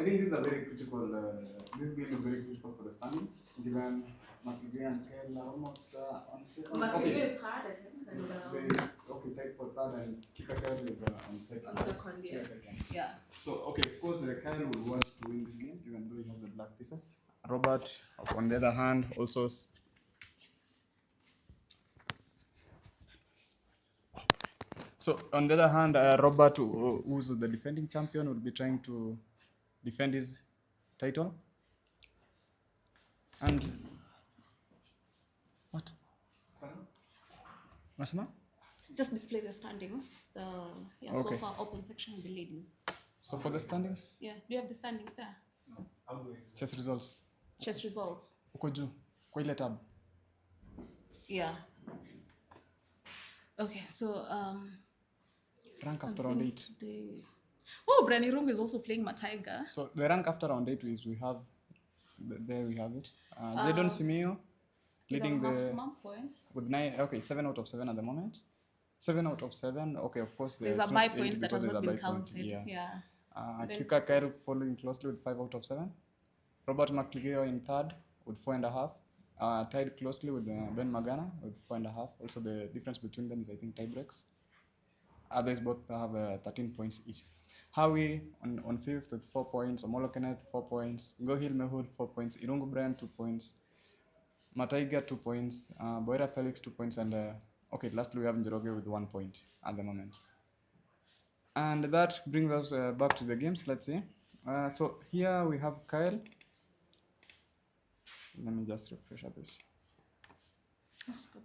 I think this is a very critical. This game is very critical for the standings, given McLeod and Kyle are almost on second. McLeod is third, I think. And, there is tied for third, and Kyle is on second. On second, yes. Yeah. So of course, Kyle will want to win this game, even though he has the black pieces. Robert, on the other hand, also. So on the other hand, Robert, who's the defending champion, will be trying to defend his title. And what? Masama? Just display the standings. So far open section with the ladies. So for the standings? Yeah. Do you have the standings there? No. Chess results. Chess results. Uko juu. Kwa ile tab. Yeah. Okay, so rank after round 8. Brani Rungu is also playing Mataiga. So the rank after round 8 is there we have it. Jadon Simeo leading the maximum points with 7 out of 7 at the moment. 7 out of 7. Okay, of course there's a buy point that has not been counted. Yeah. Kika Kyle following closely with 5 out of 7. Robert McLeod in third with 4.5. Tied closely with Ben Magana with 4.5. Also, the difference between them is, I think, tie breaks. Others both have 13 points each. Howie on 5th with 4 points. Omolo Kenneth 4 points. Gohil Mehul 4 points. Irungu Brian 2 points. Mataiga 2 points. Boira Felix 2 points. And lastly we have Njoroge with 1 point at the moment. And that brings us back to the games. Let's see. So here we have Kyle. Let me just refresh a bit. Let's go.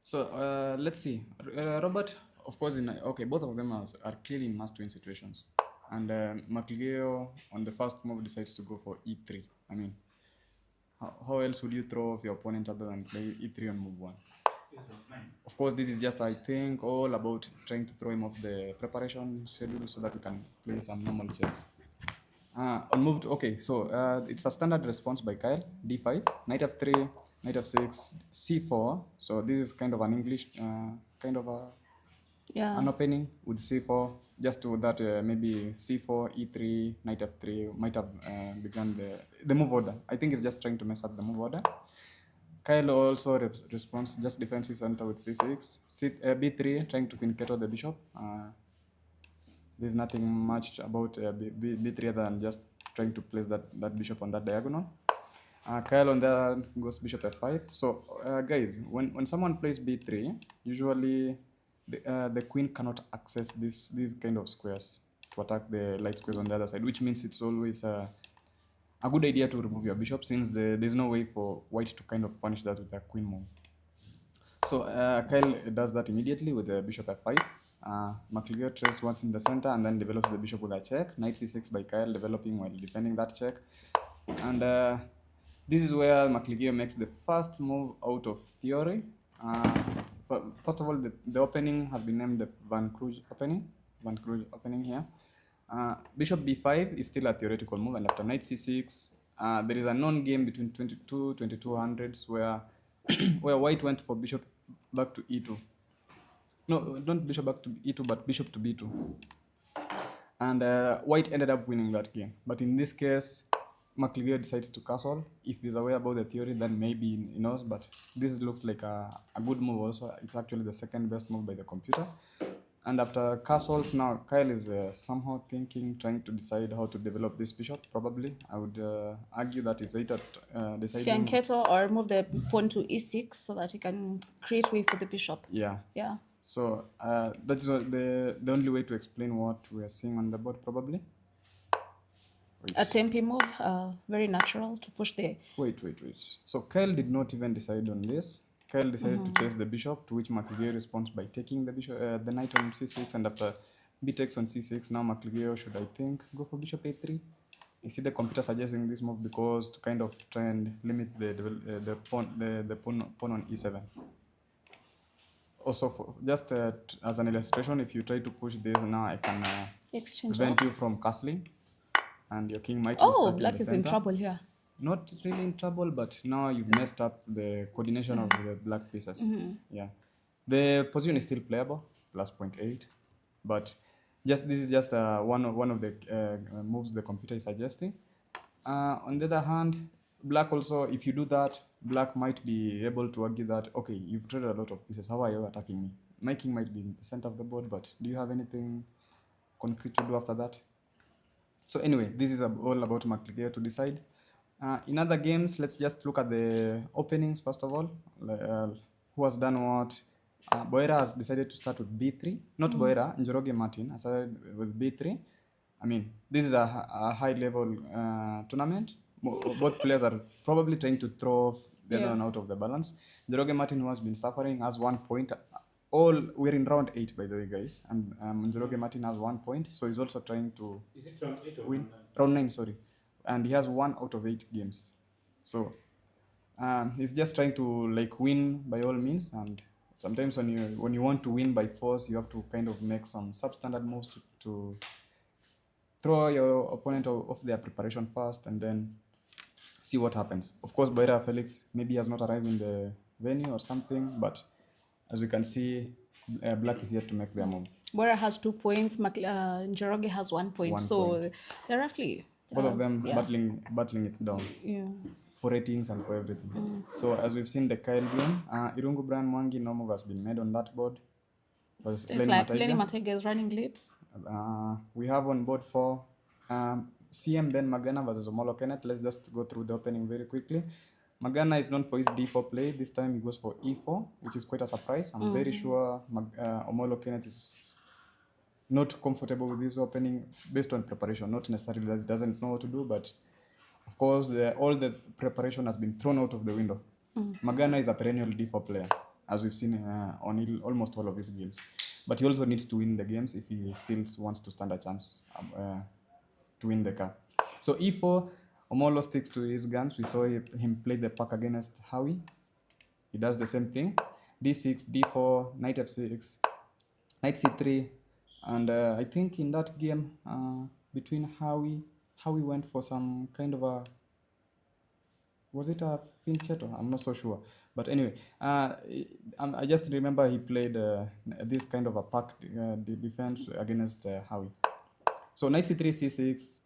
So let's see. Robert, of course, both of them are clearly in must-win situations. And McLeod on the first move decides to go for e3. I mean, how else would you throw off your opponent other than play e3 on move 1? Of course, this is just, I think, all about trying to throw him off the preparation schedule so that we can play some normal chess. On move, so it's a standard response by Kyle. D5, knight f3, knight f6, c4. So this is kind of an English an opening with c4. Just to that, maybe c4, e3, knight f3 might have begun the move order. I think it's just trying to mess up the move order. Kyle also responds, just defends his center with c6, b3, trying to fincato the bishop. There's nothing much about b3 other than just trying to place that bishop on that diagonal. Kyle on there goes bishop f5. So guys, when someone plays b3, usually the queen cannot access these kind of squares to attack the light squares on the other side, which means it's always a good idea to remove your bishop, since there's no way for white to kind of punish that with a queen move. So Kyle does that immediately with the bishop f5. McLeod traces once in the center and then develops the bishop with a check. Knight c6 by Kyle, developing while defending that check. And this is where McLeod makes the first move out of theory. First of all, the opening has been named the Van Kruij opening here. Bishop b5 is still a theoretical move, and after knight c6, there is a known game between 2200s where where white went for bishop back to e2. No, not bishop back to e2, but bishop to b2. And white ended up winning that game. But in this case, McLeod decides to castle. If he's aware about the theory, then maybe he knows. But this looks like a good move also. It's actually the second best move by the computer. And after castles, now Kyle is somehow trying to decide how to develop this bishop. Probably, I would argue that he's either deciding... Fianchetto or move the pawn to e6 so that he can create way for the bishop. Yeah. Yeah. So that's the only way to explain what we are seeing on the board, probably. Wait. A tempi move, very natural to push the... Wait. So Kyle did not even decide on this. Kyle decided to chase the bishop, to which McLeod responds by taking the bishop, the knight on c6, and after b takes on c6, now McLeod should, I think, go for bishop a3. You see the computer suggesting this move because to kind of try and limit the pawn on e7. Also, just as an illustration, if you try to push this now, I can prevent you from castling, and your king might be stuck in the center. Black is in trouble here. Not really in trouble, but now you've messed up the coordination of the black pieces. Yeah, the position is still playable, plus 0.8, but this is just one of the moves the computer is suggesting. On the other hand, black also, if you do that, black might be able to argue that, okay, you've traded a lot of pieces. How are you attacking me? My king might be in the center of the board, but do you have anything concrete to do after that? So anyway, this is all about McLeod to decide. In other games, let's just look at the openings first of all. Who has done what? Boera has decided to start with b3. Not Boera, Njoroge Martin has started with b3. I mean, this is a high-level tournament. Both players are probably trying to throw the other one out of the balance. Njoroge Martin, who has been suffering, has 1 point. We're in round 8, by the way, guys, and Njoroge Martin has 1 point, so he's also trying to Is it round 8 or win. round 9? Round 9, sorry, and he has 1 out of 8 games. So he's just trying to like win by all means, and sometimes when you want to win by force, you have to kind of make some substandard moves to throw your opponent off their preparation first and then see what happens. Of course, Boera Felix maybe has not arrived in the venue or something, but as we can see, black is yet to make their move. Bora has 2 points. Njoroge has 1 point. 1 so point. they're roughly Both of them yeah. battling it down Yeah. for ratings and for everything. So as we've seen the Kyle game, Irungu Brian Mwangi, no move has been made on that board. It's like Lenny Matega is running late. We have on board for CM Ben Magana versus Omolo Kenneth. Let's just go through the opening very quickly. Magana is known for his d4 play. This time he goes for e4, which is quite a surprise. I'm very sure Omolo Kenneth is not comfortable with this opening based on preparation, not necessarily that he doesn't know what to do, but of course all the preparation has been thrown out of the window. Magana is a perennial d4 player, as we've seen on almost all of his games, but he also needs to win the games if he still wants to stand a chance to win the car. So e4, Omolo sticks to his guns. We saw him play the pack against Howie. He does the same thing. d6, d4, knight f6, knight c3, and I think in that game between Howie went for some kind of a, was it a fianchetto? I'm not so sure, but anyway, I just remember he played this kind of a pack defense against Howie. So knight c3, c6.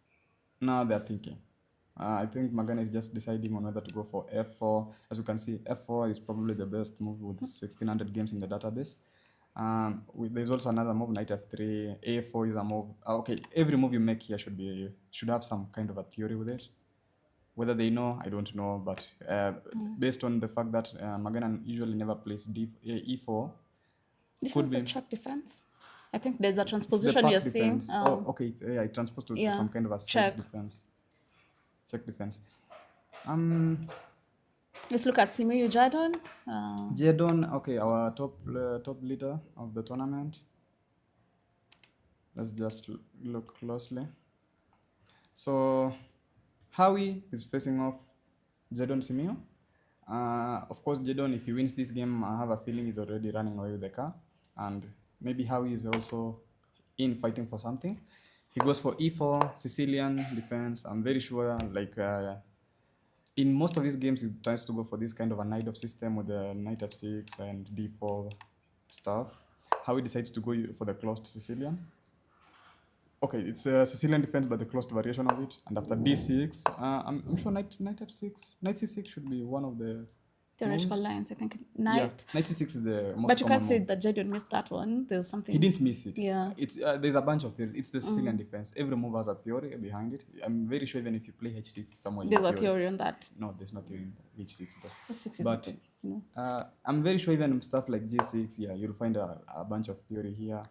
Now they're thinking. I think Magana is just deciding on whether to go for f4. As you can see, f4 is probably the best move with 1600 games in the database. There's also another move, knight f3. a4 is a move. Okay, every move you make here should have some kind of a theory with it. Whether they know, I don't know, but based on the fact that Magana usually never plays e4. This is the check defense. I think there's a transposition the you're defense. seeing. Okay, it transposed to some kind of a check defense. Check defense. Let's look at Simiyu Jadon. Jadon, okay, our top leader of the tournament. Let's just look closely. So Howie is facing off Jadon Simiyu. Of course, Jadon, if he wins this game, I have a feeling he's already running away with the car, and maybe Howie is also in fighting for something. He goes for e4, Sicilian defense. I'm very sure, like in most of his games, he tries to go for this kind of a knight of system with the knight f6 and d4 stuff. Howie decides to go for the closed Sicilian. Okay, it's a Sicilian defense, but the closed variation of it. And after d6, I'm sure knight f6, knight c6 should be one of the theoretical lines. I think knight. Yeah, knight c6 is the most. But you can't say move. that Jadon missed that one. There's something. He didn't miss it. Yeah. It's there's a bunch of theories. It's the Sicilian defense. Every move has a theory behind it. I'm very sure even if you play h6 somewhere. There's a theory on that. No, there's no theory in h6 though. H6 but is you know. I'm very sure even stuff like g6, yeah, you'll find a bunch of theory here.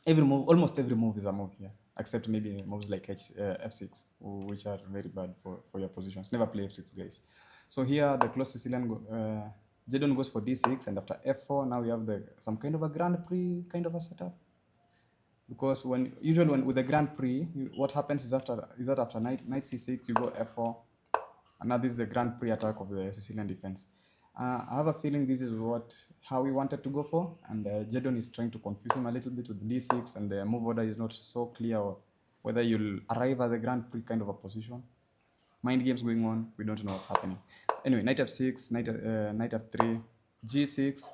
Almost every move is a move here, except maybe moves like f6, which are very bad for your positions. Never play f6, guys. So here the close Sicilian Jadon goes for d6, and after f4, now we have some kind of a Grand Prix kind of a setup. Because usually with the Grand Prix, what happens is that after knight c6, you go f4, and now this is the Grand Prix attack of the Sicilian defense. I have a feeling this is how we wanted to go for, and Jadon is trying to confuse him a little bit with d6, and the move order is not so clear whether you'll arrive at the Grand Prix kind of a position. Mind games going on, we don't know what's happening. Anyway, knight f6, knight f3, g6.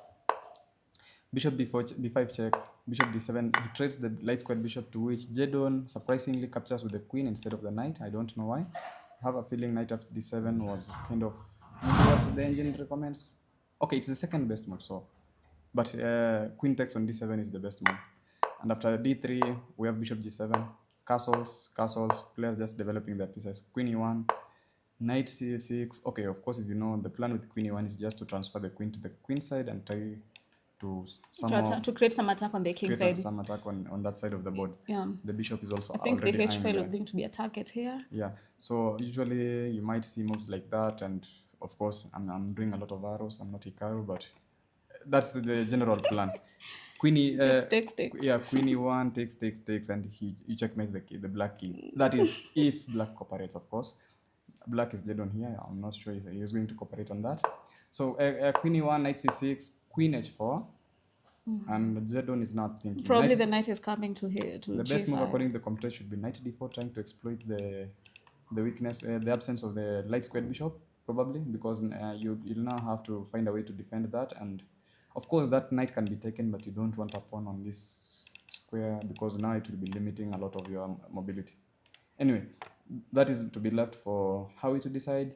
Bishop b5 check, bishop d7. He trades the light squared bishop, to which Jedon surprisingly captures with the queen instead of the knight. I don't know why. I have a feeling knight after d7 was kind of what the engine recommends. Okay, it's the second best move, so. But queen takes on d7 is the best move. And after d3, we have bishop g7. Castles, players just developing their pieces. Queen e1, knight c6. Okay, of course, if you know, the plan with queen e1 is just to transfer the queen to the queen side and try to create some attack on the king side. Some attack on that side of the board. Yeah. The bishop is also I think the already h file is going to be a target here. Yeah. So usually you might see moves like that, and of course I'm doing a lot of arrows. I'm not Hikaru, but that's the general plan. Queen takes. Yeah, queen e1 takes, and you checkmate the black king. That is if black cooperates, of course. Black is dead on here. I'm not sure he's going to cooperate on that. So queen e1, knight c6, queen h4, and Jedon is not thinking. Probably the knight is coming to here. The best move according to the computer should be knight d4, trying to exploit the weakness, the absence of the light squared bishop, probably, because you'll now have to find a way to defend that. And of course, that knight can be taken, but you don't want a pawn on this square because now it will be limiting a lot of your mobility. Anyway, that is to be left for Howie to decide.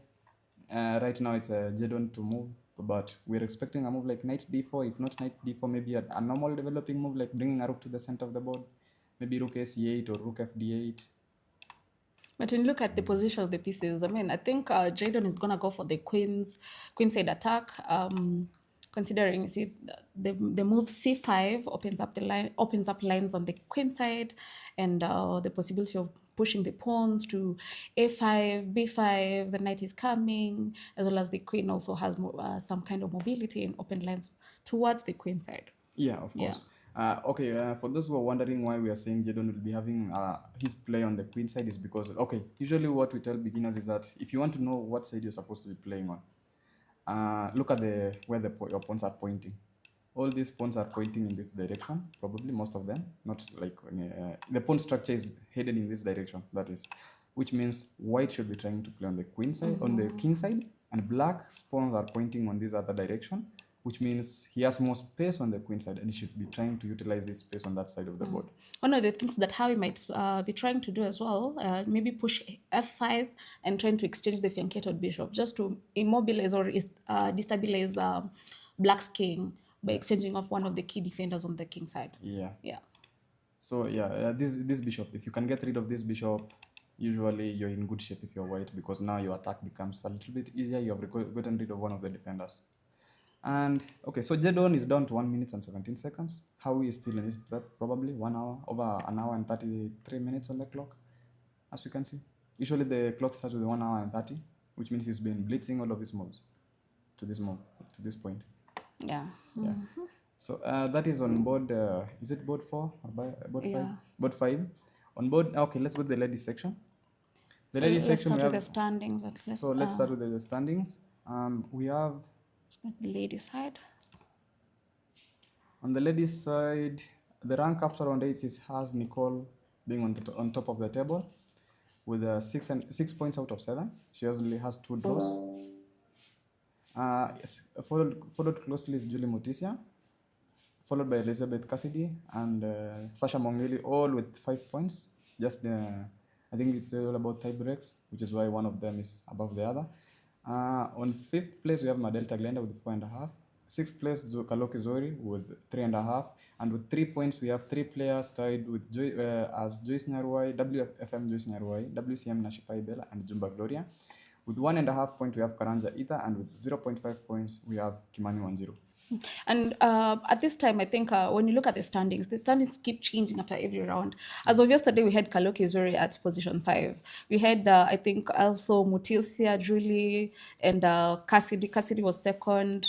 Right now, it's Jedon to move, but we're expecting a move like knight d4. If not knight d4, maybe a normal developing move like bringing a rook to the center of the board. Maybe rook c8 or rook fd8. But when you look at the position of the pieces, I mean, I think Jedon is going to go for the queenside attack. Considering, you see, the move c5 opens up lines on the queen side, and the possibility of pushing the pawns to a5, b5. The knight is coming, as well as the queen also has some kind of mobility and open lines towards the queen side. Yeah, of course. Yeah. Okay, for those who are wondering why we are saying Jedon will be having his play on the queen side, is because, okay, usually what we tell beginners is that if you want to know what side you're supposed to be playing on, look at where your pawns are pointing. All these pawns are pointing in this direction, probably most of them. Not like the pawn structure is headed in this direction. That is, which means white should be trying to play on the queen side, on the king side, and black's pawns are pointing on this other direction, which means he has more space on the queen side, and he should be trying to utilize this space on that side of the board. One of the things that Howie might be trying to do as well, maybe push f5 and trying to exchange the flankated bishop, just to immobilize or destabilize black's king by exchanging off one of the key defenders on the king side. Yeah. Yeah. So yeah, this bishop, if you can get rid of this bishop, usually you're in good shape if you're white, because now your attack becomes a little bit easier. You have gotten rid of one of the defenders. And okay, so Jedon is down to 1 minute and 17 seconds. Howie is still in his prep, probably 1 hour, over an hour and 33 minutes on the clock, as you can see. Usually the clock starts with 1 hour and 30, which means he's been blitzing all of his moves to this point. Yeah. Yeah. So that is on board. Is it board 4 or board 5? Board 5. On board. Okay, let's go to the ladies section. The ladies section. Let's start with the standings at least. So let's start with the standings. We have. The ladies side. On the ladies side, the rank after round 8 has Nicole being on top of the table with 6 points out of 7. She only has 2 draws. Followed closely is Julie Mutisia, followed by Elizabeth Cassidy and Sasha Mongeli, all with 5 points. Just I think it's all about tie breaks, which is why one of them is above the other. On 5th place, we have Madelta Glenda with 4.5. 6th place, Kaloki Zori with 3.5. And with 3 points, we have 3 players tied with as Joyce Nyarwai, WFM Joyce Nyarwai, WCM Nashipai Bella, and Jumba Gloria. With 1.5 points, we have Karanja Ita, and with 0.5 points, we have Kimani Wanjiru. And at this time, I think when you look at the standings keep changing after every round. As of yesterday, we had Kaloki Zuri at position 5. We had, I think, also Mutilsia, Julie, and Cassidy. Cassidy was second.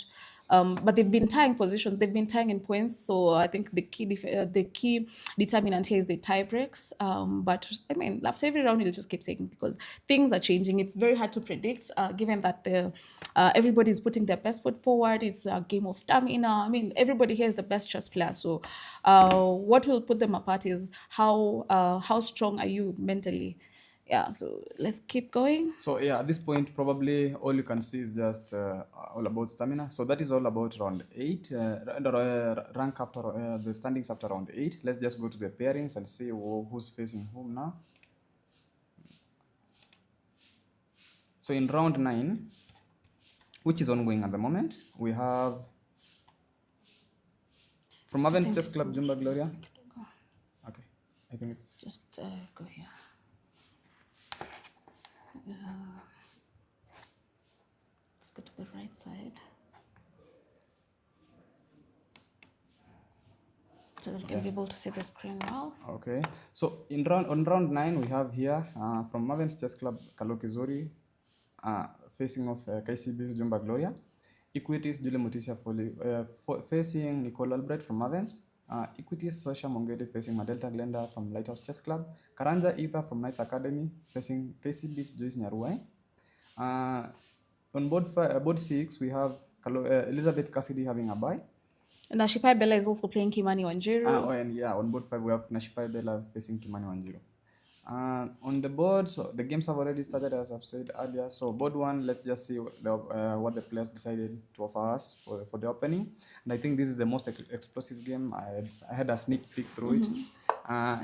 But they've been tying positions. They've been tying in points. So I think the key determinant here is the tie breaks. But I mean, after every round, you'll just keep saying, because things are changing. It's very hard to predict, given that everybody's putting their best foot forward. It's a game of stamina. I mean, everybody here is the best chess player. So what will put them apart is how strong are you mentally. Yeah, so let's keep going. So yeah, at this point, probably all you can see is just all about stamina. So that is all about round 8. Rank after the standings after round 8. Let's just go to the pairings and see who's facing whom now. So in round 9, which is ongoing at the moment, we have from Avens Chess Club, Jumba Gloria. Okay, I think it's Just go here. Let's go to the right side. So that you can be able to see the screen well. okay. So on round 9, we have here from Avens Chess Club, Kalokizuri, facing off KCB's Jumba Gloria. Equities Julie Mutisia facing Nicole Albright from Avens. Equities Sosha Mongedi facing Madelta Glenda from Lighthouse Chess Club. Karanja Ether from Knights Academy facing KCB's Joyce Nyaruai. On board 6, we have Elizabeth Cassidy having a bye. And Nashipai Bella is also playing Kimani Wanjiru. And yeah, on board 5, we have Nashipai Bella facing Kimani Wanjiru. On the board, so the games have already started, as I've said earlier. So board 1, let's just see what the players decided to offer us for the opening. And I think this is the most explosive game. I had a sneak peek through it.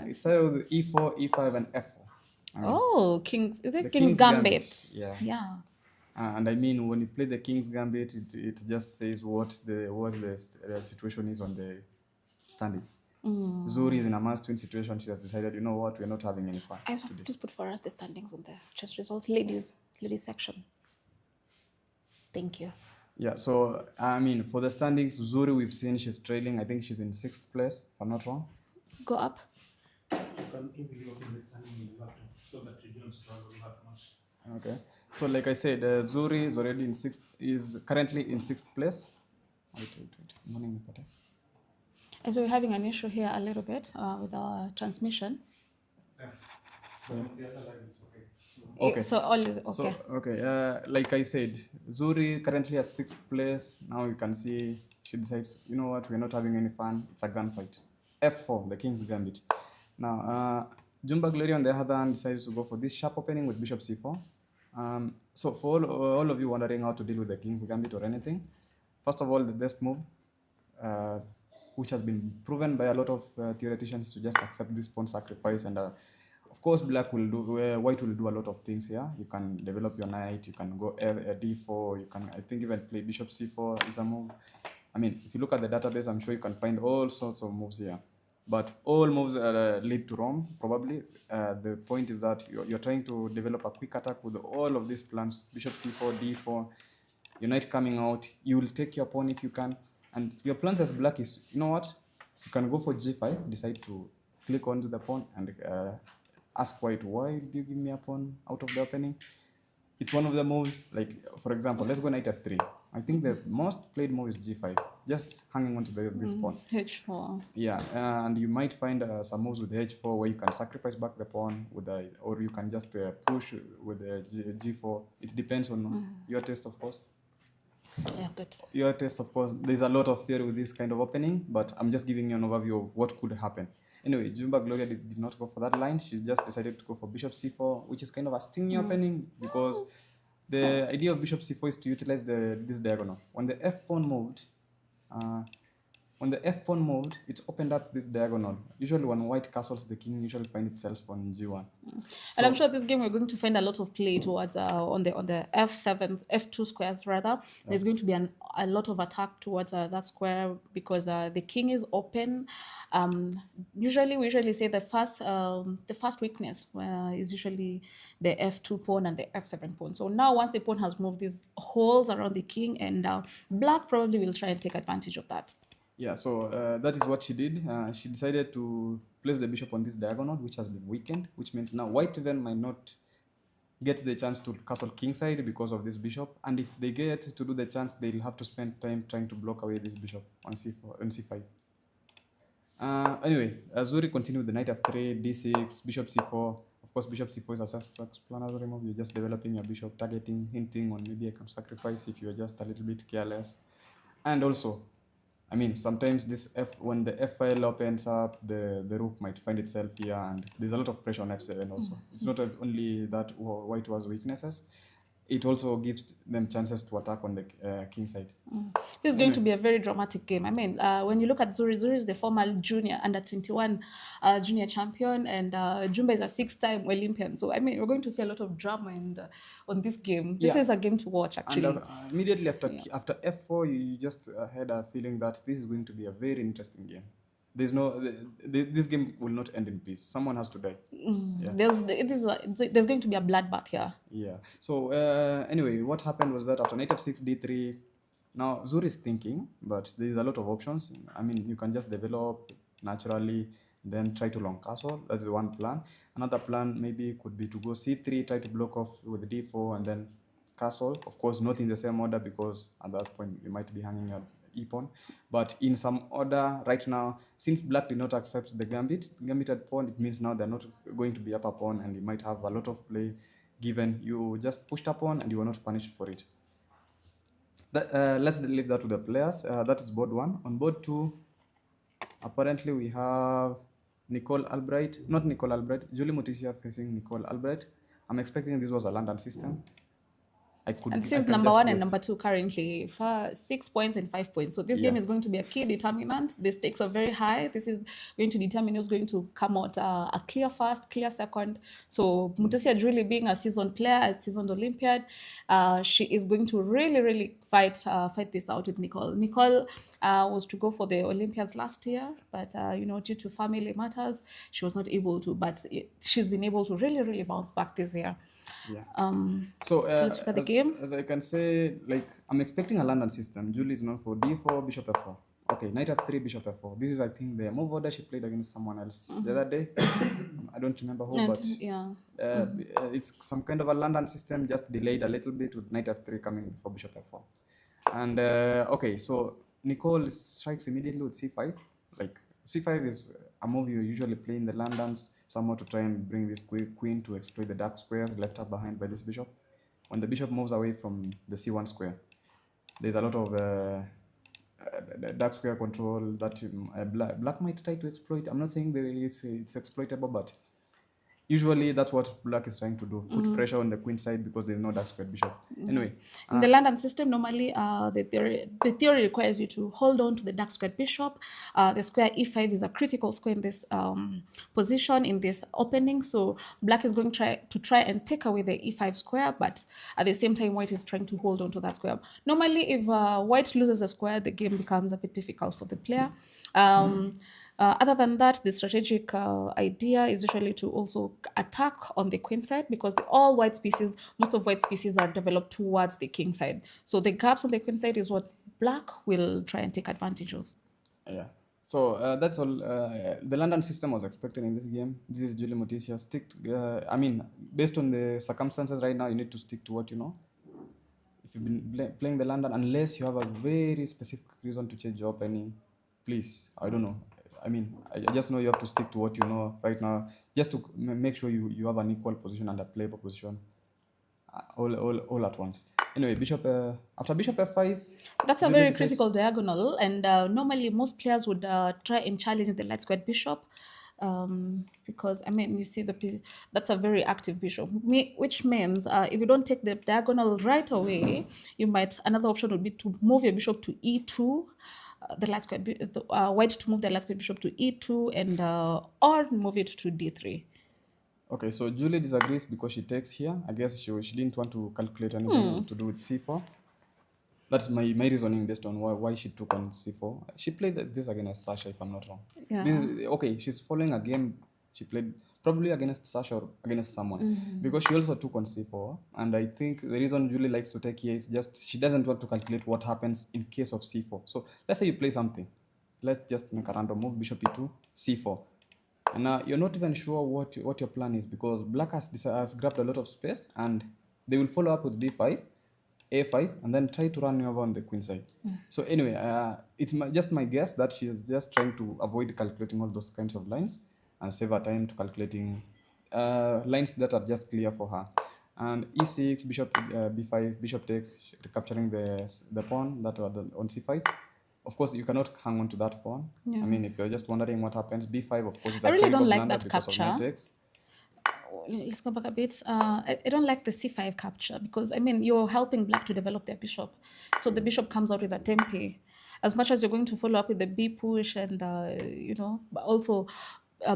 It started with E4, E5, and F4. King's King's Gambit. Yeah. And I mean, when you play the King's Gambit, it just says what the situation is on the standings. Zuri is in a must-win situation. She has decided, you know what, we're not having any fun today. Please put for us the standings on the chess results, ladies section. Thank you. Yeah, so I mean, for the standings, Zuri, we've seen she's trailing. I think she's in 6th place, if I'm not wrong. Go up. You can easily open the standing in the laptop so that you don't struggle that much. Okay. So like I said, Zuri is already is currently in 6th place. Wait. Morning, Pate. So we're having an issue here a little bit with our transmission. Yeah. But on the other line, it's okay. Okay. So all is okay. So, okay, like I said, Zuri currently at 6th place. Now you can see she decides, you know what, we're not having any fun. It's a gunfight. F4, the King's Gambit. Now, Jumba Gloria on the other hand decides to go for this sharp opening with Bishop C4. So for all of you wondering how to deal with the King's Gambit or anything, first of all, the best move, which has been proven by a lot of theoreticians, to just accept this pawn sacrifice. And of course, white will do a lot of things here. You can develop your knight, you can go d4, you can, I think, even play Bishop c4 is a move. I mean, if you look at the database, I'm sure you can find all sorts of moves here. But all moves lead to Rome, probably. The point is that you're trying to develop a quick attack with all of these plans. Bishop c4, d4, your knight coming out. You will take your pawn if you can. And your plans as black is, you know what? You can go for g5, decide to click onto the pawn and ask white, why do you give me a pawn out of the opening? It's one of the moves, like, for example, let's go knight f3. I think the most played move is g5, just hanging onto this pawn. H4. Yeah, and you might find some moves with h4 where you can sacrifice back the pawn with or you can just push with the g4. It depends on your taste, of course. Yeah, good. Your taste, of course. There's a lot of theory with this kind of opening, but I'm just giving you an overview of what could happen. Anyway, Jumba Gloria did not go for that line. She just decided to go for Bishop c4, which is kind of a stingy opening, because the idea of Bishop c4 is to utilize this diagonal. When the f pawn moved, it's opened up this diagonal. Usually when white castles the king, usually find itself on g1. And I'm sure this game we're going to find a lot of play towards on the f7, f2 squares rather. There's going to be a lot of attack towards that square, because the king is open. We usually say the first weakness is usually the f2 pawn and the f7 pawn. So now once the pawn has moved, these holes around the king, and black probably will try and take advantage of that. Yeah, so that is what she did. She decided to place the bishop on this diagonal, which has been weakened, which means now white even might not get the chance to castle kingside because of this bishop. And if they get to do the chance, they'll have to spend time trying to block away this bishop on c4, on c5. Anyway, Zuri continued with the knight f3, d6, bishop c4. Of course, bishop c4 is a self-explanatory move. You're just developing your bishop, targeting, hinting on maybe I can sacrifice if you're just a little bit careless. And also, I mean, sometimes when the F file opens up, the rook might find itself here, and there's a lot of pressure on F7 also. It's not only that white was weaknesses, it also gives them chances to attack on the king side. This is going to be a very dramatic game. I mean, when you look at Zuri, Zuri is the former junior under 21 junior champion, and Jumba is a 6-time Olympian. So I mean, we're going to see a lot of drama on this game. This Yeah. is a game to watch, actually. And immediately after F4, you just had a feeling that this is going to be a very interesting game. There's no this game will not end in peace. Someone has to die. Yeah. There's going to be a bloodbath here. Yeah. So anyway, what happened was that after knight f6 d3, now Zuri is thinking, but there's a lot of options. I mean, you can just develop naturally, then try to long castle. That's one plan. Another plan maybe could be to go c3, try to block off with d4, and then castle. Of course, not in the same order, because at that point you might be hanging a e-pawn, but in some order right now, since black did not accept the gambited pawn, it means now they're not going to be up a pawn, and you might have a lot of play given you just pushed a pawn and you were not punished for it. Let's leave that to the players. That is board 1. On board 2, apparently we have Nicole Albright, not Nicole Albright, Julie Mutisia facing Nicole Albright. I'm expecting this was a London system. And this is number 1 and number 2 currently for 6 points and 5 points. So this game is going to be a key determinant. The stakes are very high. This is going to determine who's going to come out a clear first, clear second. So Mutesi really being a seasoned player, a seasoned Olympiad, she is going to really fight this out with Nicole. Nicole was to go for the Olympiads last year, but due to family matters, she was not able to. But she's been able to really bounce back this year. Yeah. So let's look at the game. As I can say, like, I'm expecting a London system. Julie is known for d4, bishop f4. Okay, knight f3, bishop f4. This is, I think, the move order she played against someone else the other day. I don't remember who, but it's some kind of a London system, just delayed a little bit with knight f3 coming before bishop f4. And okay, so Nicole strikes immediately with c5. Like, c5 is a move you usually play in the Londons, somehow to try and bring this queen to exploit the dark squares left up behind by this bishop. When the bishop moves away from the c1 square, there's a lot of dark square control that black might try to exploit. I'm not saying that it's exploitable, but usually that's what black is trying to do, put pressure on the queen side because there's no dark square bishop. Anyway, in the London system, normally the theory requires you to hold on to the dark square bishop. The square e5 is a critical square in this position, in this opening. So black is going to try and take away the e5 square, but at the same time, white is trying to hold on to that square. Normally, if white loses a square, the game becomes a bit difficult for the player. Other than that, the strategic idea is usually to also attack on the queen side, because most of white species are developed towards the king side. So the gaps on the queen side is what black will try and take advantage of. Yeah. So that's all. The London system was expected in this game. This is Julie Mutisia. I mean, based on the circumstances right now, you need to stick to what you know. If you've been playing the London, unless you have a very specific reason to change your opening, please, I don't know. I mean, I just know you have to stick to what you know right now, just to make sure you have an equal position and a playable position all at once. Anyway, after bishop f5. That's a very critical diagonal, and normally most players would try and challenge the light squared bishop, because I mean, you see that's a very active bishop, which means if you don't take the diagonal right away, another option would be to move your bishop to e2. The light square, white to move the light square bishop to e2 and or move it to d3. Okay, so Julie disagrees because she takes here. I guess she didn't want to calculate anything to do with c4. That's my reasoning based on why she took on c4. She played this against Sasha, if I'm not wrong. Yeah. Okay, she's following a game she played probably against Sasha or against someone, because she also took on c4. And I think the reason Julie likes to take here is just she doesn't want to calculate what happens in case of c4. So let's say you play something. Let's just make a random move, bishop e2, c4. And now you're not even sure what your plan is, because black has grabbed a lot of space, and they will follow up with b5, a5, and then try to run over on the queen side. So anyway, it's just my guess that she's just trying to avoid calculating all those kinds of lines and save her time to calculating lines that are just clear for her. And e6, bishop b5, bishop takes, recapturing the pawn that was on c5. Of course, you cannot hang on to that pawn. Yeah. I mean, if you're just wondering what happens, b5, of course, is I a really terrible don't like blunder that because of knight capture. takes. Let's go back a bit. I don't like the c5 capture because, I mean, you're helping black to develop their bishop. So the bishop comes out with a tempe. As much as you're going to follow up with the b push and, but also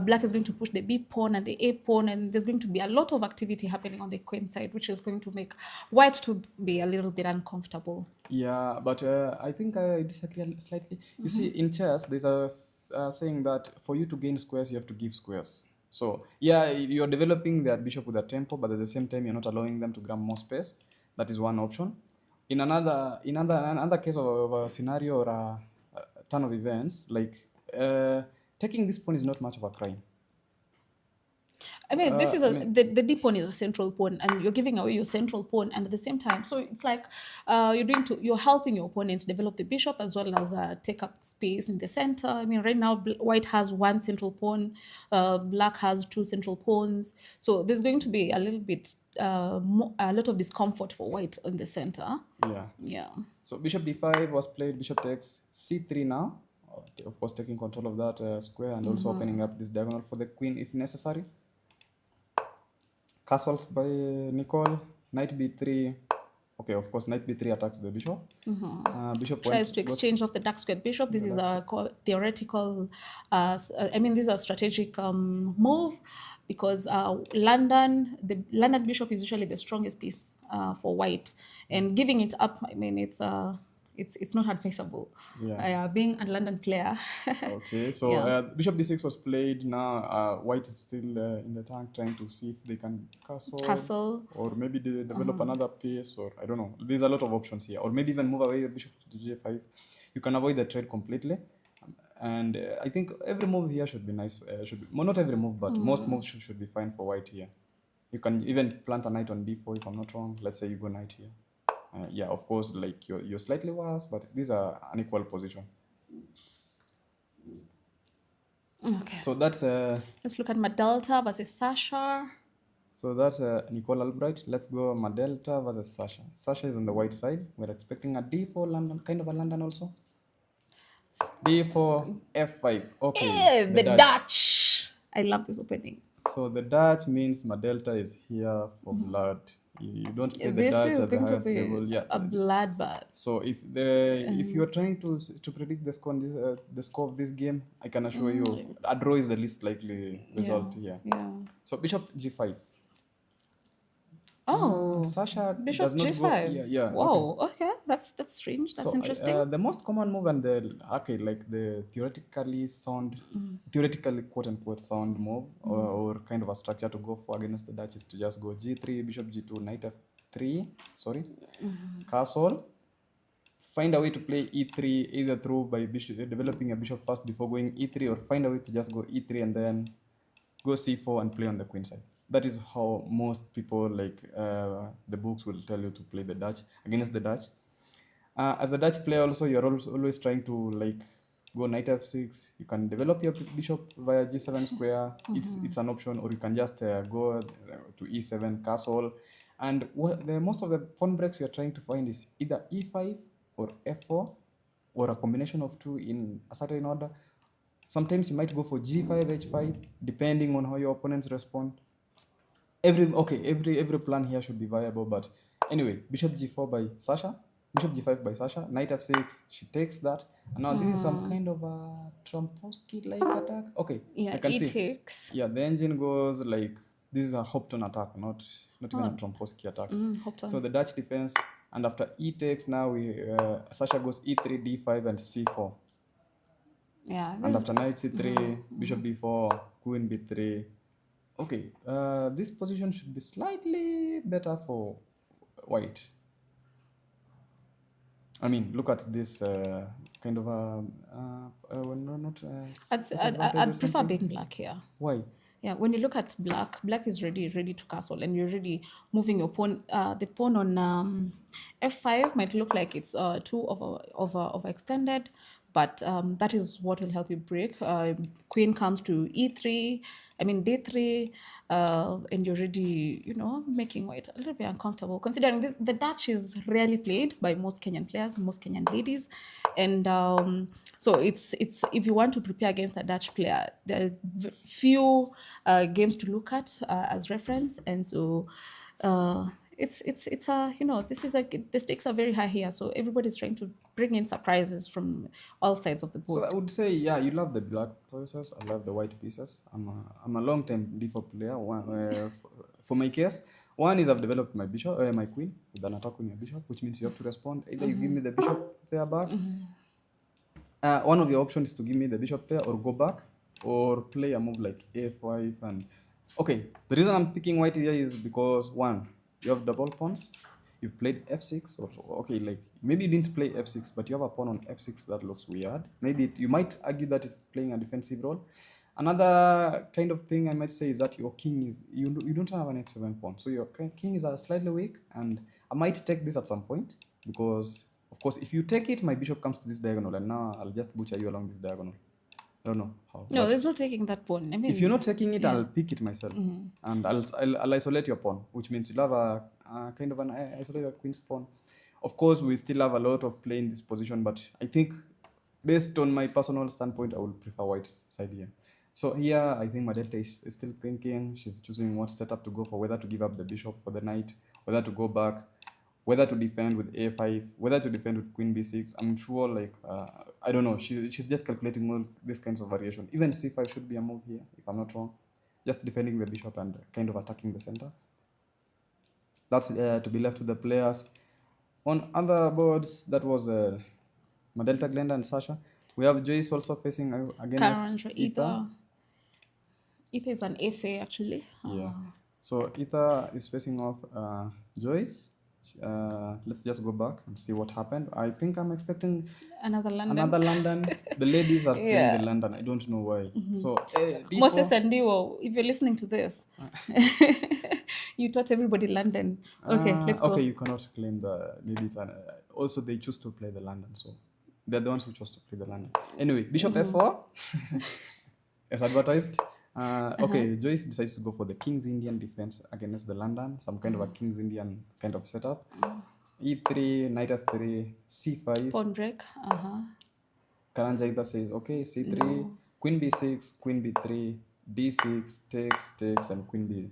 black is going to push the b pawn and the a pawn, and there's going to be a lot of activity happening on the queen side, which is going to make white to be a little bit uncomfortable. Yeah, but I think I disagree slightly. You see, in chess, there's a saying that for you to gain squares, you have to give squares. So, yeah, you're developing their bishop with a tempo, but at the same time, you're not allowing them to grab more space. That is one option. In another case of a scenario or a turn of events, like taking this pawn is not much of a crime. I mean, this is I mean, the D pawn is a central pawn, and you're giving away your central pawn, and at the same time, so it's like you're helping your opponents develop the bishop as well as take up space in the center. I mean, right now white has one central pawn, black has two central pawns, so there's going to be a little bit a lot of discomfort for white in the center. yeah. Yeah. So bishop d5 was played, bishop takes c3 now. Of course, taking control of that square and also opening up this diagonal for the queen if necessary. Castles by Nicole, knight b3. Okay, of course, knight b3 attacks the bishop. Bishop Tries to exchange off the dark squared bishop. This is a theoretical, I mean, this is a strategic move because the London bishop is usually the strongest piece for white, and giving it up, I mean, it's not advisable. Yeah. Being a London player. Okay, so Yeah. bishop d6 was played. Now white is still in the tank trying to see if they can castle. Or maybe they develop another piece, or I don't know. There's a lot of options here. Or maybe even move away the bishop to g5. You can avoid the trade completely. And I think every move here should be nice. Well, not every move, but most moves should be fine for white here. You can even plant a knight on d4 if I'm not wrong. Let's say you go knight here. Yeah, of course, like you're slightly worse, but these are unequal position. Okay. So that's Let's look at Madelta versus Sasha. so that's Nicole Albright. Let's go Madelta versus Sasha. Sasha is on the white side. We're expecting a d4 London, kind of a London also. d4 f5. Okay. The Dutch. I love this opening. So the Dutch means Madelta is here for blood. You don't play the This Dutch is at the going to highest be level. Yeah. a bloodbath. So if you're trying to predict the score on this, the score of this game, I can assure you a draw is the least likely result here. Yeah. So bishop g5. Oh, Sasha Bishop does not G5. go. Yeah. Whoa. Okay. That's strange. That's So interesting. the most common move and the theoretically quote unquote sound move or kind of a structure to go for against the Dutch is to just go g3, bishop g2, knight f3. Sorry, castle. Find a way to play e3 either through by developing a bishop first before going e3, or find a way to just go e3 and then go c4 and play on the queen side. That is how most people, like the books will tell you to play the Dutch against the Dutch. As a Dutch player also, you're always trying to like go knight f6. You can develop your bishop via g7 square. It's an option, or you can just go to e7 castle. And most of the pawn breaks you're trying to find is either e5 or f4, or a combination of two in a certain order. Sometimes you might go for g5, h5, depending on how your opponents respond. Every plan here should be viable, but anyway, bishop g4 by Sasha, bishop g5 by Sasha, knight f6, she takes that, and now this is some kind of a Trompowsky-like attack. Okay, Yeah, I can e see. takes. Yeah, the engine goes like this is a Hopton attack, not even a Trompowsky attack. Hopton. So the Dutch defense, and after e takes, now Sasha goes e3, d5, and c4. Yeah. And after knight c3, bishop b4, queen b3. Okay, this position should be slightly better for white. I mean, look at this kind of I'd prefer being black here. Why? Yeah, when you look at black is ready to castle, and you're already moving your pawn. The pawn on f5 might look like it's too overextended, but that is what will help you break. Queen comes to e3, d3, and you're already, making white a little bit uncomfortable, considering the Dutch is rarely played by most Kenyan players, most Kenyan ladies, and so it's if you want to prepare against a Dutch player, there are few games to look at as reference, and so. It's a this is like the stakes are very high here, so everybody's trying to bring in surprises from all sides of the So board. I would say, yeah, you love the black pieces. I love the white pieces. I'm a long time d4 player. For my case, one is I've developed my bishop, my queen with an attack on your bishop, which means you have to respond. Either you give me the bishop pair back. One of your options is to give me the bishop pair or go back or play a move like a5 and okay. The reason I'm picking white here is because one, you have double pawns. You've played f6 or okay, like maybe you didn't play f6, but you have a pawn on f6 that looks weird. Maybe you might argue that it's playing a defensive role. Another kind of thing I might say is that your king is you don't have an f7 pawn, so your king is slightly weak, and I might take this at some point because of course if you take it, my bishop comes to this diagonal, and now I'll just butcher you along this diagonal. I don't know how. No, but there's no taking that pawn. if you're not taking it, yeah. I'll pick it myself, and I'll isolate your pawn, which means you'll have a kind of an isolated queen's pawn. Of course, we still have a lot of play in this position, but I think based on my personal standpoint, I would prefer white side here. So here, I think Madelta is still thinking. She's choosing what setup to go for, whether to give up the bishop for the knight, whether to go back, whether to defend with a5, whether to defend with queen b6. I'm sure, like, I don't know. She's just calculating all these kinds of variation. Even c5 should be a move here, if I'm not wrong. Just defending the bishop and kind of attacking the center. That's to be left to the players. On other boards, that was Madelta, Glenda, and Sasha. We have Joyce also facing against Karanja, Ether. Ether is an FA actually. Yeah. So Ether is facing off Joyce. Let's just go back and see what happened. I think I'm expecting Another London. another London. The ladies are Yeah. playing the London. I don't know why. So D4, Moses and Dio, if you're listening to this, you taught everybody London. Okay, let's go. Okay, you cannot claim maybe it's also they choose to play the London, so they're the ones who chose to play the London. Anyway, Bishop f4 as advertised. Okay, Joyce decides to go for the King's Indian defense against the London, some kind of a King's Indian kind of setup. E3, Knight f3, C5. Pawn break. Karanja either says, okay, C3, Queen b6, Queen b3, d6, takes, and Queen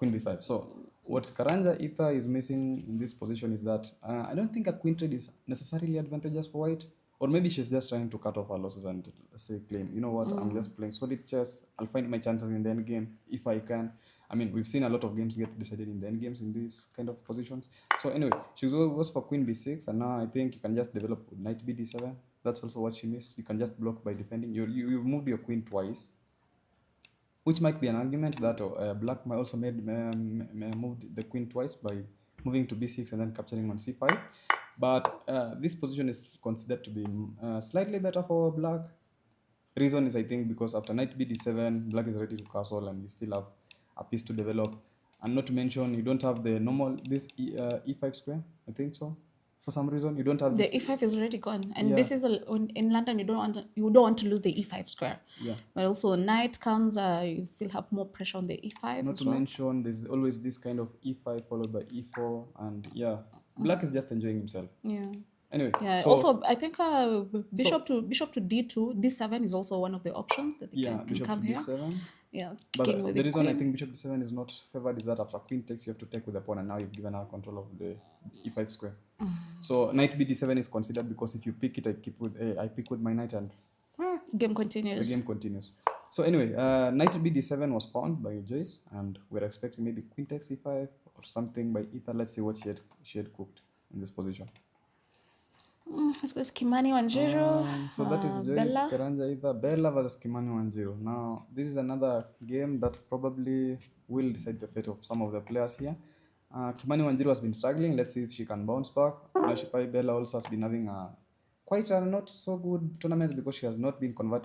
b5. So what Karanja Ether is missing in this position is that I don't think a queen trade is necessarily advantageous for white. Or maybe she's just trying to cut off her losses and say, claim, you know what, I'm just playing solid chess. I'll find my chances in the end game if I can. I mean, we've seen a lot of games get decided in the end games in these kind of positions. So anyway, she goes for Queen b6, and now I think you can just develop with Knight bd7. That's also what she missed. You can just block by defending. You've moved your queen twice, which might be an argument that Black might also moved the queen twice by moving to b6 and then capturing on c5. But this position is considered to be slightly better for Black. Reason is, I think, because after Knight bd7, Black is ready to castle and you still have a piece to develop. And not to mention, you don't have the normal, this e5 square, I think so. For some reason, you don't have The this. e5 is already gone, and Yeah. this is in London. You don't want to lose the e5 square. Yeah. But also knight comes, you still have more pressure on the e5. Not as to well. mention, there's always this kind of e5 followed by e4, and yeah, Black is just enjoying himself. Yeah. Anyway, Yeah. so, Also, I think bishop to d2, d7 is also one of the options that they yeah, can bishop come to here. d7. Yeah. But King with the reason I queen. think bishop d7 is not favored is that after queen takes, you have to take with the pawn, and now you've given her control of the e5 square. So knight bd7 is considered because if you pick it, I pick with my knight, and Game the continues. game continues. So anyway, knight bd7 was found by Joyce, and we're expecting maybe queen takes e5 or something by Ether. Let's see what she had cooked in this position. Let's go Kimani Wanjiru. So that is Joyce, Bella. Karanja Ether, Bella versus Kimani 1-0. Now, this is another game that probably will decide the fate of some of the players here. Kimani 1-0 has been struggling. Let's see if she can bounce back. Nashipai Bella also has been having quite a not so good tournament because she has not been converting